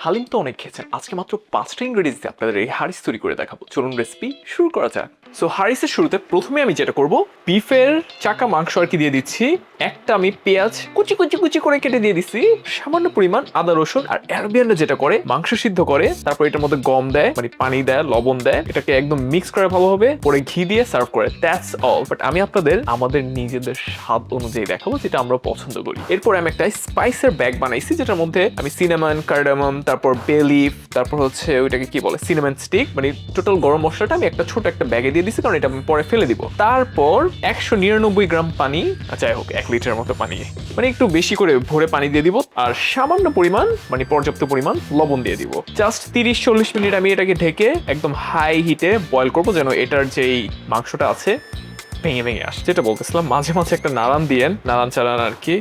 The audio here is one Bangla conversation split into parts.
হালিম তো অনেক খেয়েছেন, আজকে মাত্র 5টা ইনগ্রেডিয়েন্টস দিয়ে আপনাদের এই হারিস তৈরি করে দেখাবো। চলুন রেসিপি শুরু করা যাক। সো হারিসের শুরুতে প্রথমে আমি যেটা করব, বিফের চাকা মাংস আর কি দিয়ে দিচ্ছি। একটা আমি পেঁয়াজ কুচি কুচি কুচি করে কেটে দিয়ে দিচ্ছি, সামান্য পরিমাণ আদা রসুন। আর অ্যারাবিয়ানরা যেটা করে, মাংস সিদ্ধ করে তারপর এটার মধ্যে গম দেয়, মানে পানি দেয়, লবণ দেয়, এটাকে একদম মিক্স করে ভালোভাবে, পরে ঘি দিয়ে সার্ভ করে। That's all. বাট আমি আপনাদের আমাদের নিজেদের স্বাদ অনুযায়ী দেখাবো, যেটা আমরা পছন্দ করি। এরপর আমি একটা স্পাইসের ব্যাগ বানাইছি, যেটার মধ্যে আমি সিনামন, কার্ডামম, তারপর বে লিফ, তারপর হচ্ছে ওইটাকে কি বলে, সিনামন স্টিক, মানে টোটাল গরম মশলাটা আমি একটা ছোট একটা ব্যাগে দিয়ে দিচ্ছি, কারণ এটা আমি পরে ফেলে দিব। তারপর 199 গ্রাম পানি, যাই হোক 1 লিটার মতো পানি, মানে একটু বেশি করে ভরে পানি দিয়ে দিব। আর সামান্য পরিমাণ, মানে পর্যাপ্ত পরিমাণ লবণ দিয়ে দিব। জাস্ট 30-40 মিনিট আমি এটাকে ঢেকে একদম হাই হিটে বয়েল করবো, যেন এটার যেই মাংসটা আছে ভেঙে ভেঙে আসে। যেটা বলতেছিলাম, মাঝে মাঝে একটা নাড়ান দিয়েন, নাড়ান চালান আর কি।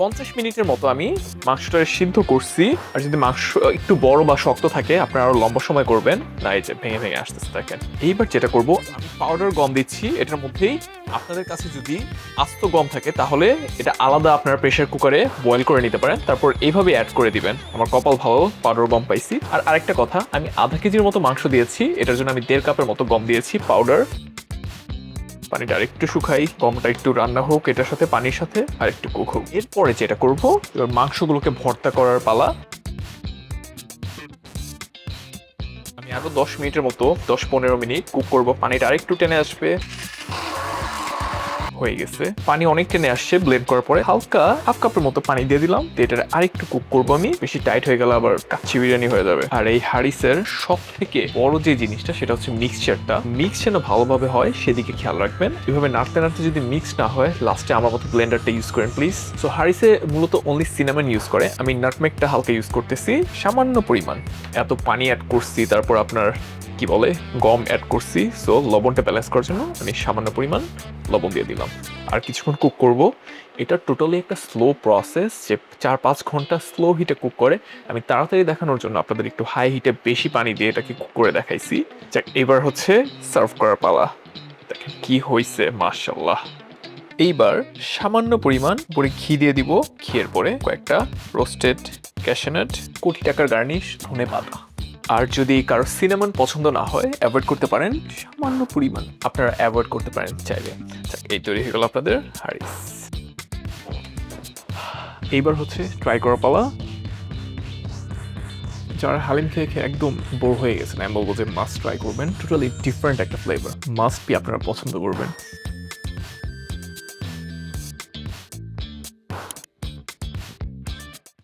50 মিনিটের মতো আমি মাংসটা সিদ্ধ করছি। আর যদি মাংস একটু বড় বা শক্ত থাকে, আপনারা আরো লম্বা সময় করবেন না, এই যে ভেঙে ভেঙে আসতেছে দেখেন। এইবার যেটা করব, আমি পাউডার গম দিচ্ছি এটার মধ্যেই। আপনাদের কাছে যদি আস্ত গম থাকে, তাহলে এটা আলাদা আপনারা প্রেসার কুকারে বয়েল করে নিতে পারেন, তারপর এইভাবে অ্যাড করে দিবেন। আমার কপাল ভালো, পাউডার গম পাইছি। আর আরেকটা কথা, আমি আধা কেজির মতো মাংস দিয়েছি, এটার জন্য আমি 1.5 কাপের মতো গম দিয়েছি পাউডার। পানিটা আরেকটু শুকাই, গমটা একটু রান্না হোক এটার সাথে, পানির সাথে আর একটু কুক হোক। এরপরে যেটা করব, এবার মাংসগুলোকে ভর্তা করার পালা। আমি আরো 10 মিনিটের মতো, 10-15 মিনিট কুক করব। পানিটা আরেকটু টেনে আসবে, হয়ে গেছে। পানি অনেক টেনে আসছে ব্লেন্ড করার পরে। হালকা হাফ কাপের মতো পানি দিয়ে দিলাম। এটা আরেকটু কুক করবো আমি, বেশি টাইট হয়ে গেলে আবার কাচ্চি বিরিয়ানি হয়ে যাবে। আর এই হারিসের সব থেকে বড় যে জিনিসটা, সেটা হচ্ছে মিক্সচারটা। মিক্স যেন ভালোভাবে হয় সেদিকে খেয়াল রাখবেন। এভাবে নাড়তে নাড়তে যদি মিক্স না হয়, লাস্টে আমার মতো ব্লেন্ডারটা ইউজ করেন প্লিজ। সো হারিসে মূলত অনলি সিনামন ইউজ করে, আমি নাটমেগটা হালকা ইউজ করতেছি সামান্য পরিমাণ। এত পানি অ্যাড করছি, তারপর আপনার কি বলে গম অ্যাড করছি, সো লবণটা ব্যালেন্স করার জন্য আমি সামান্য পরিমাণ লবণ দিয়ে দিলাম। আর কিছুক্ষণ কুক করব। এটা টোটালি একটা স্লো প্রসেস, যে 4-5 ঘন্টা স্লো হিটে কুক করে। আমি তাড়াতাড়ি দেখানোর জন্য আপনাদের একটু হাই হিটে বেশি পানি দিয়ে এটাকে কুক করে দেখাইছি। যাক, এবার হচ্ছে সার্ভ করার পালা। দেখেন কি হয়েছে, মাশাআল্লাহ। এইবার সামান্য পরিমাণ পরে ঘি দিয়ে দিব। ঘিয়ের পরে কয়েকটা রোস্টেড ক্যাশনাট, কোটি টাকার গার্নিশ, ধনেপাতা। আর যদি কারো সিনামন পছন্দ না হয়, অ্যাভয়েড করতে পারেন, সামান্য পরিমাণ আপনারা অ্যাভয়েড করতে পারেন চাইলে। এই তৈরি হয়ে গেল আপনাদের হারিস। এইবার হচ্ছে ট্রাই করা পালা। যারা হালিম খেয়ে খেয়ে একদম বোর হয়ে গেছেন, আমি বলবো যে মাস্ট ট্রাই করবেন। টোটালি ডিফারেন্ট একটা ফ্লেভার, মাস্ট বি আপনারা পছন্দ করবেন।